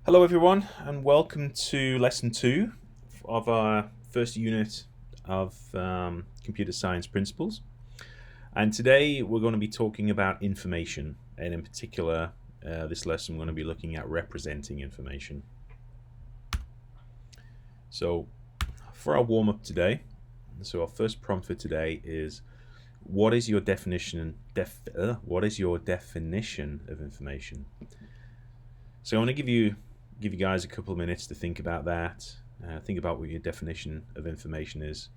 Hello everyone and welcome to lesson 2 of our first unit of computer science principles. And today we're going to be talking about information, and in particular this lesson we're going to be looking at representing information. So for our warm-up today, so our first prompt for today is what is your definition of information? So I want to give you guys a couple of minutes to think about that. Think about what your definition of information is.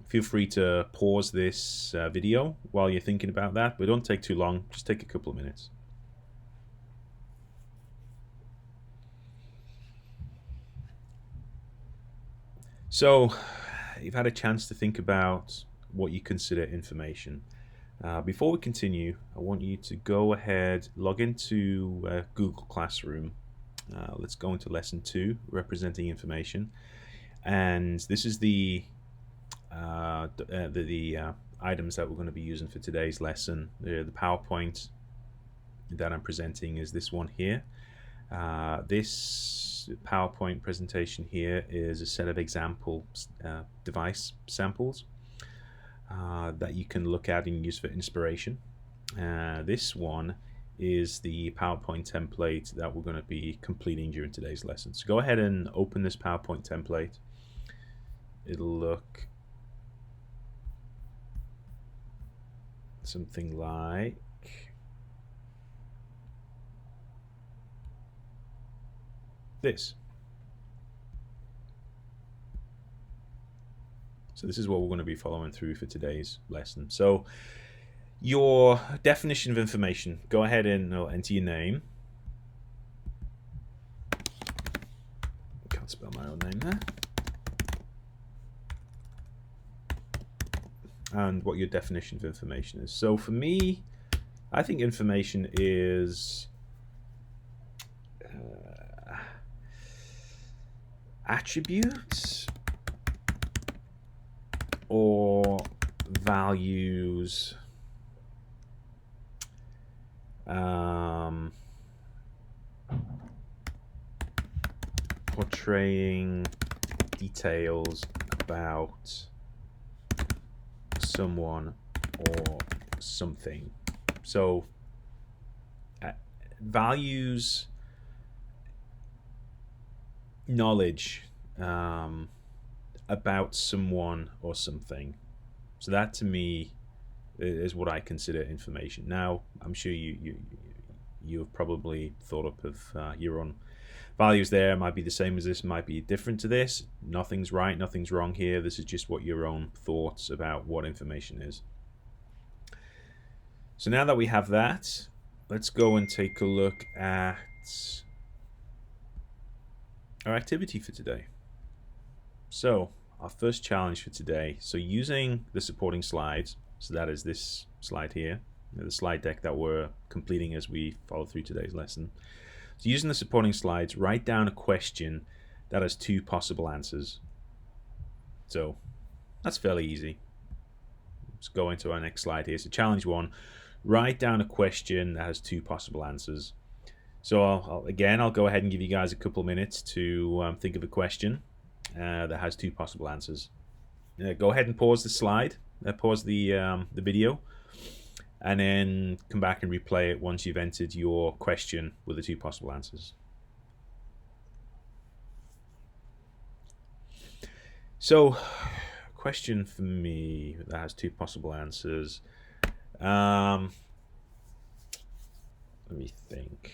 Feel free to pause this video while you're thinking about that, but don't take too long. Just take a couple of minutes. So you've had a chance to think about what you consider information. Before we continue, I want you to go ahead, log into Google Classroom. Let's go into lesson 2, representing information, and this is the items that we're going to be using for today's lesson. The PowerPoint that I'm presenting is this one here. This PowerPoint presentation here is a set of example device samples that you can look at and use for inspiration. This one is the PowerPoint template that we're going to be completing during today's lesson. So go ahead and open this PowerPoint template. It'll look something like this. So this is what we're going to be following through for today's lesson. So your definition of information, go ahead and enter your name. Can't spell my own name there. And what your definition of information is. So for me, I think information is attributes or values portraying details about someone or something. So values, knowledge about someone or something. So that to me is what I consider information. Now I'm sure you've probably thought up of your own values there. It might be the same as this, might be different to this. Nothing's right, nothing's wrong here. This is just what your own thoughts about what information is. So now that we have that, let's go and take a look at our activity for today. So our first challenge for today, so using the supporting slides, so that is this slide here, the slide deck that we're completing as we follow through today's lesson. So using the supporting slides, write down a question that has 2 possible answers. So that's fairly easy. Let's go into our next slide here. So challenge 1, write down a question that has 2 possible answers. So I'll go ahead and give you guys a couple of minutes to think of a question that has 2 possible answers. Go ahead and pause the slide, pause the video, and then come back and replay it once you've entered your question with the 2 possible answers. So, question for me that has 2 possible answers. Let me think.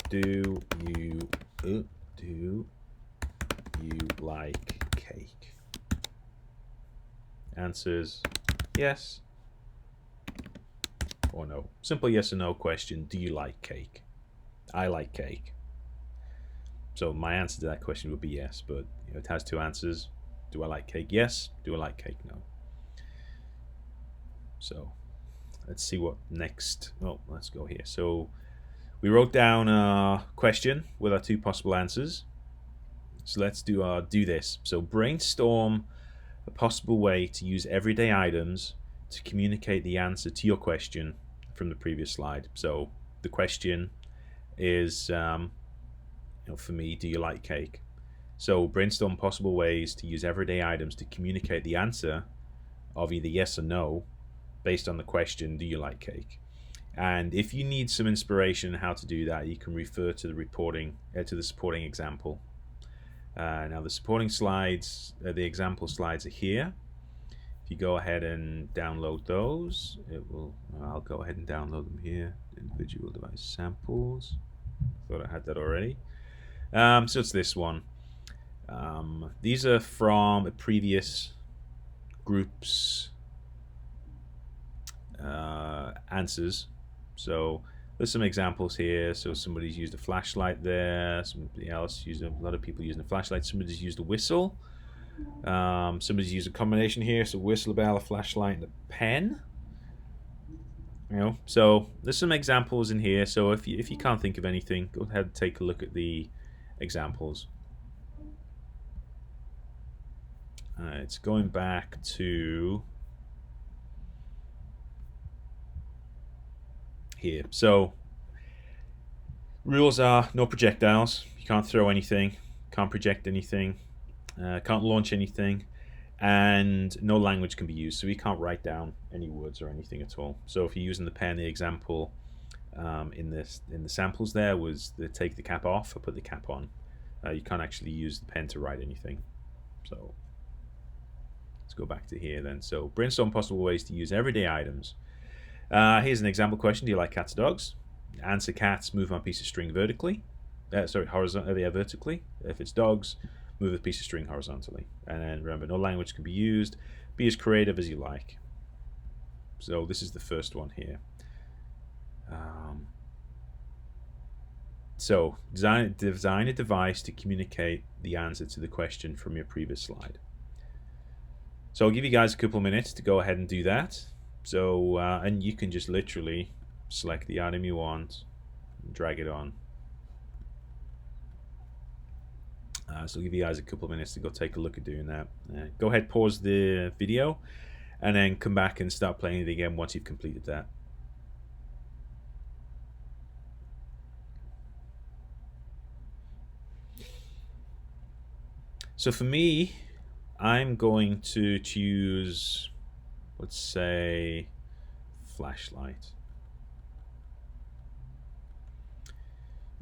Do you like cake? Answers: yes or no. Simple yes or no question. Do you like cake? I like cake. So my answer to that question would be yes, but it has 2 answers. Do I like cake? Yes. Do I like cake? No. So let's see what next. Oh, let's go here. So we wrote down a question with our 2 possible answers. So let's do this. So brainstorm a possible way to use everyday items to communicate the answer to your question from the previous slide. So the question is, for me, do you like cake? So brainstorm possible ways to use everyday items to communicate the answer of either yes or no based on the question, do you like cake? And if you need some inspiration on how to do that, you can refer to the supporting example. Now the supporting slides, the example slides are here. If you go ahead and download those, I'll go ahead and download them here. Individual device samples. Thought I had that already. So it's this one. These are from a previous group's answers. So there's some examples here. So somebody's used a flashlight there. Somebody else a lot of people using a flashlight. Somebody's used a whistle. Somebody's used a combination here. So whistle, bell, a flashlight, and a pen. So there's some examples in here. So if you can't think of anything, go ahead and take a look at the examples. It's going back to here. So rules are no projectiles. You can't throw anything, can't project anything, can't launch anything, and no language can be used. So we can't write down any words or anything at all. So if you're using the pen, the example in the samples there was the take the cap off or put the cap on. You can't actually use the pen to write anything. So let's go back to here then. So brainstorm possible ways to use everyday items. Here's an example question. Do you like cats or dogs? Answer cats, move on a piece of string vertically. Horizontally, vertically. If it's dogs, move a piece of string horizontally. And then remember, no language can be used. Be as creative as you like. So this is the first one here. So design a device to communicate the answer to the question from your previous slide. So I'll give you guys a couple minutes to go ahead and do that. So and you can just literally select the item you want, drag it on. So I'll give you guys a couple minutes to go take a look at doing that. Go ahead, pause the video, and then come back and start playing it again once you've completed that. So for me, I'm going to choose, let's say, flashlight.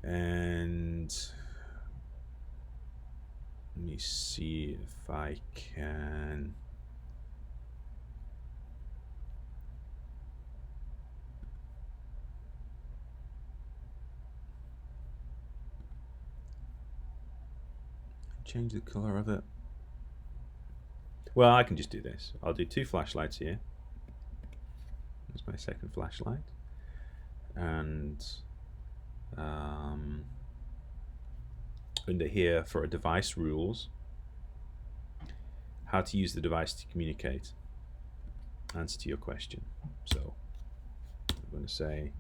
And let me see if I can. Change the color of it. Well, I can just do this. I'll do 2 flashlights here. That's my second flashlight. And under here for a device rules, how to use the device to communicate. Answer to your question. So I'm going to say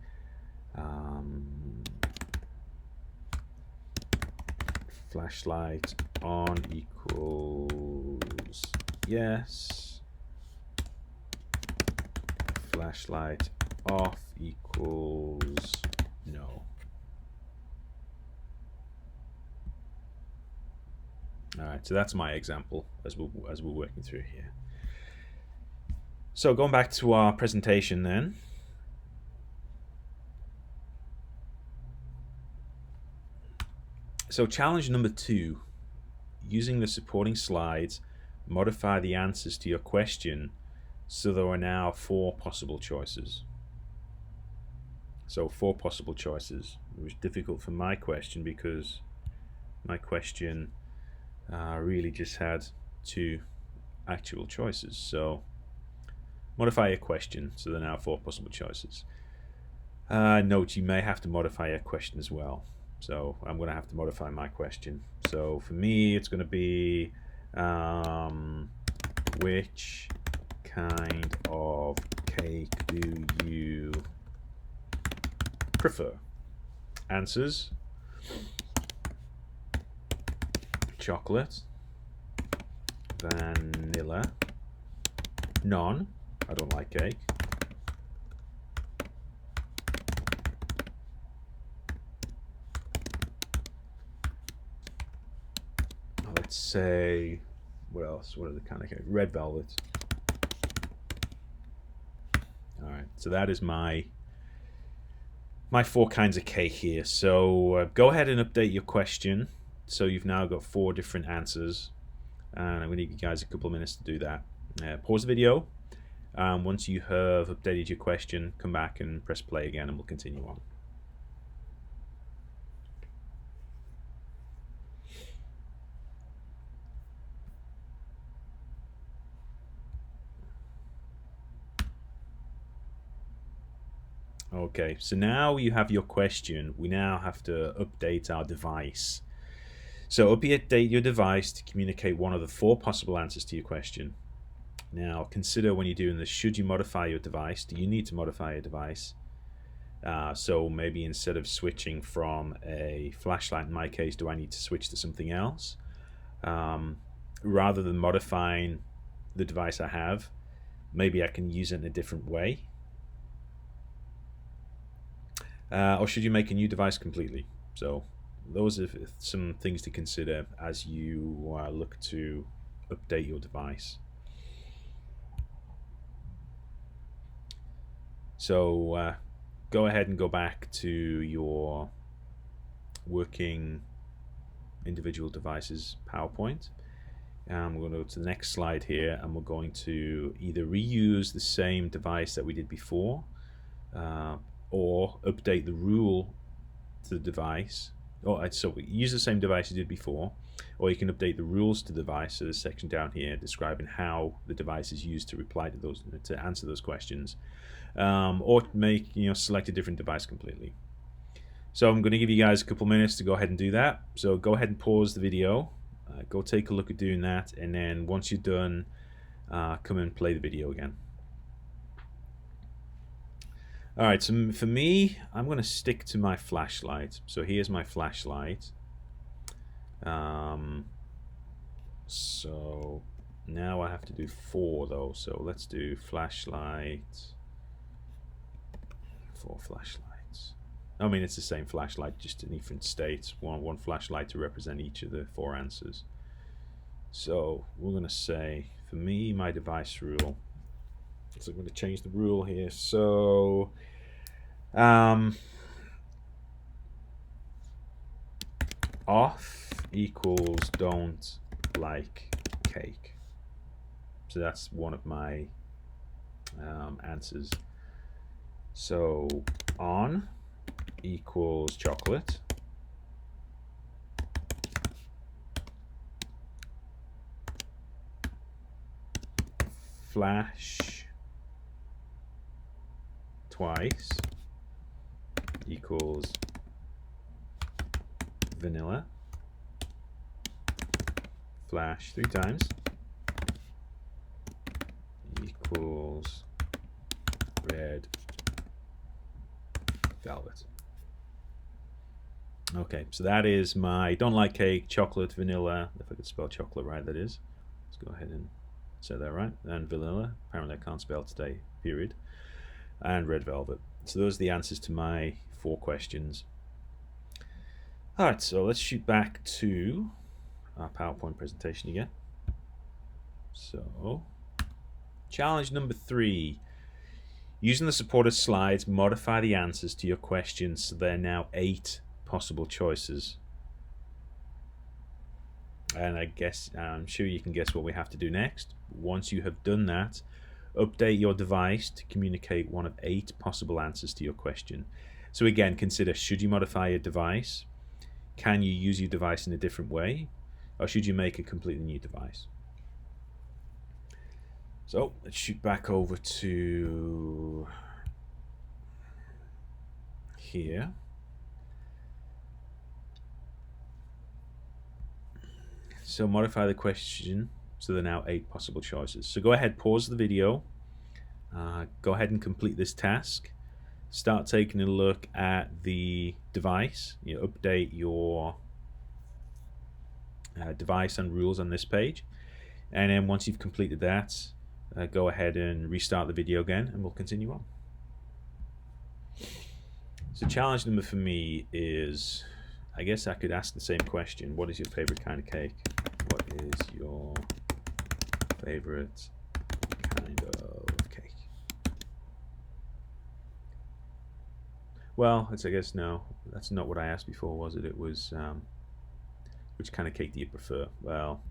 flashlight on equals yes. Flashlight off equals no. Alright, so that's my example as we're working through here. So going back to our presentation then. So challenge number 2, using the supporting slides, modify the answers to your question so there are now 4 possible choices. So 4 possible choices. It was difficult for my question because my question really just had 2 actual choices. So modify your question so there are now 4 possible choices. Note you may have to modify your question as well. So I'm going to have to modify my question. So for me, it's going to be which kind of cake do you prefer? Answers: chocolate, vanilla, none, I don't like cake, let's say, what else? What are the kind of cake? Red velvet. All right, so that is my 4 kinds of cake here. So go ahead and update your question. So you've now got 4 different answers, and I'm going to give you guys a couple of minutes to do that. Pause the video. Once you have updated your question, come back and press play again, and we'll continue on. Okay, so now you have your question. We now have to update our device. So update your device to communicate one of the 4 possible answers to your question. Now consider when you're doing this, should you modify your device? Do you need to modify your device? So maybe instead of switching from a flashlight, in my case, do I need to switch to something else? Rather than modifying the device I have, maybe I can use it in a different way. Or should you make a new device completely? So those are some things to consider as you look to update your device. So go ahead and go back to your working individual devices PowerPoint. We're going to go to the next slide here, and we're going to either reuse the same device that we did before, or update the rule to the device. So use the same device you did before, or you can update the rules to the device. So there's a section down here describing how the device is used to reply to those, to answer those questions, or make select a different device completely. So I'm going to give you guys a couple minutes to go ahead and do that. So go ahead and pause the video, go take a look at doing that, and then once you're done, come and play the video again. Alright, so for me, I'm going to stick to my flashlight. So here's my flashlight. So now I have to do 4 though. So let's do flashlight, 4 flashlights. I mean, it's the same flashlight, just in different states. One flashlight to represent each of the 4 answers. So we're going to say, for me, my device rule. So I'm going to change the rule here. So off equals don't like cake. So that's one of my answers. So on equals chocolate. Flash twice equals vanilla. Flash 3 times equals red velvet. Okay, so that is my don't like cake, chocolate, vanilla. If I could spell chocolate right, that is. Let's go ahead and say that right. And vanilla. Apparently I can't spell today, period. And red velvet. So those are the answers to my 4 questions. Alright, so let's shoot back to our PowerPoint presentation again. So, challenge number 3. Using the supported slides, modify the answers to your questions so there are now 8 possible choices. And I'm sure you can guess what we have to do next. Once you have done that, update your device to communicate one of 8 possible answers to your question. So again, consider, should you modify your device? Can you use your device in a different way? Or should you make a completely new device? So let's shoot back over to here. So modify the question so there are now 8 possible choices. So go ahead, pause the video, go ahead and complete this task. Start taking a look at the device. Update your device and rules on this page, and then once you've completed that, go ahead and restart the video again, and we'll continue on. So challenge number for me is, I guess I could ask the same question: what is your favorite kind of cake? What is your favorite kind of cake? Well, I guess no, that's not what I asked before, was it? It was which kind of cake do you prefer? Well,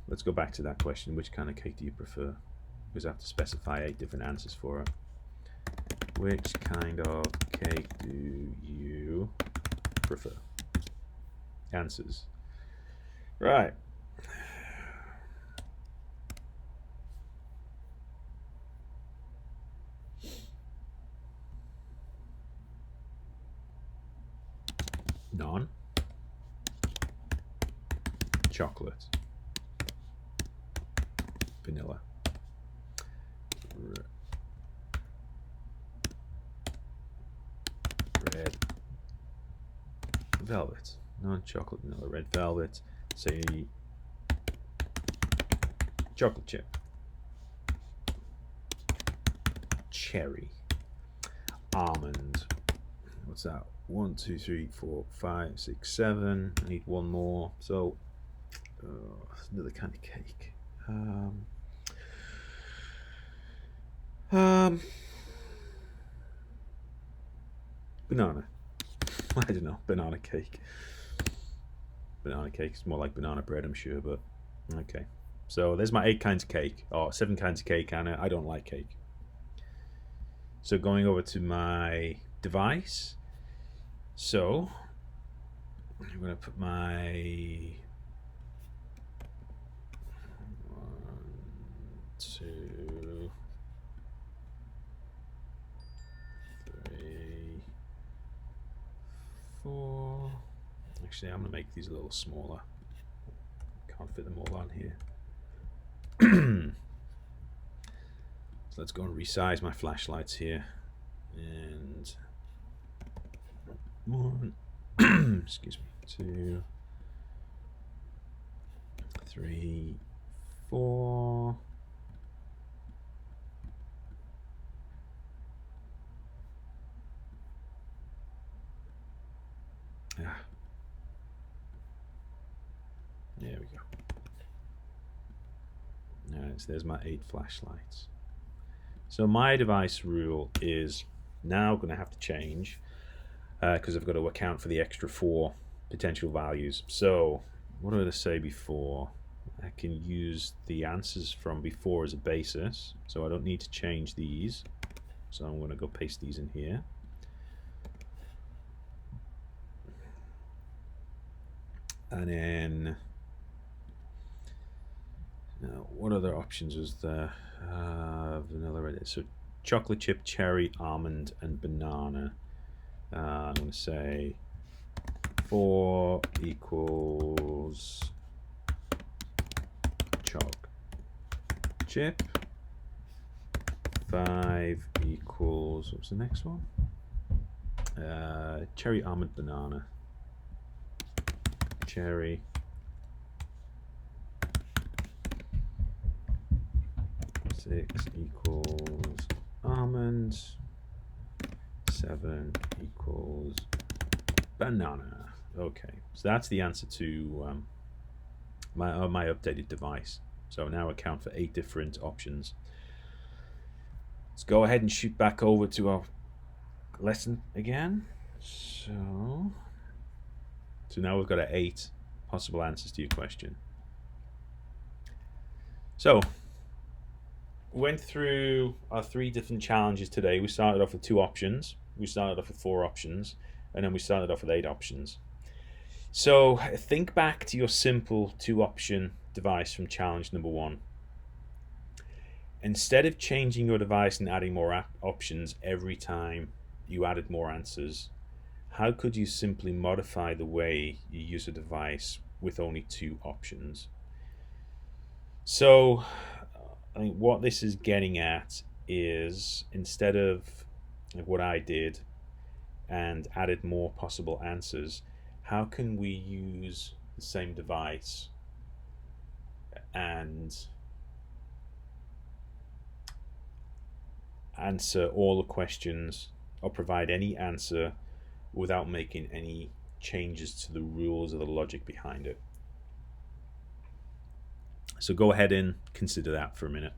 let's go back to that question. Which kind of cake do you prefer? Because I have to specify 8 different answers for it. Which kind of cake do you prefer? Answers. Right. Non. Chocolate. Vanilla. Red velvet. Non-chocolate vanilla. Red velvet. Say chocolate chip. Cherry. Almond. What's that? 1, 2, 3, 4, 5, 6, 7. I need one more. So another kind of cake. Banana. I don't know. Banana cake. Banana cake is more like banana bread, I'm sure, but okay. So there's my 8 kinds of cake, or 7 kinds of cake, and I don't like cake. So going over to my device. So I'm going to put my 1, 2, 3, 4. Actually, I'm going to make these a little smaller. Can't fit them all on here. So let's go and resize my flashlights here. And 1, excuse me, 2, 3, 4. Ah. There we go. Alright, so there's my 8 flashlights. So my device rule is now going to have to change because I've got to account for the extra 4 potential values. So what did I say before? I can use the answers from before as a basis, so I don't need to change these. So I'm going to go paste these in here. And then now, what other options was there? Vanilla red. So chocolate chip, cherry, almond, and banana. I'm going to say 4 equals choc chip. 5 equals, what's the next one? Cherry, almond, banana. Cherry. 6 equals almond. 7 equals banana. Okay, so that's the answer to my updated device. So now account for 8 different options. Let's go ahead and shoot back over to our lesson again. So now we've got 8 possible answers to your question. So went through our 3 different challenges today. We started off with 2 options, we started off with 4 options, and then we started off with 8 options. So think back to your simple 2-option device from challenge number 1. Instead of changing your device and adding more options every time you added more answers, how could you simply modify the way you use a device with only 2 options? So I think what this is getting at is, instead of what I did and added more possible answers, how can we use the same device and answer all the questions or provide any answer without making any changes to the rules or the logic behind it? So go ahead and consider that for a minute.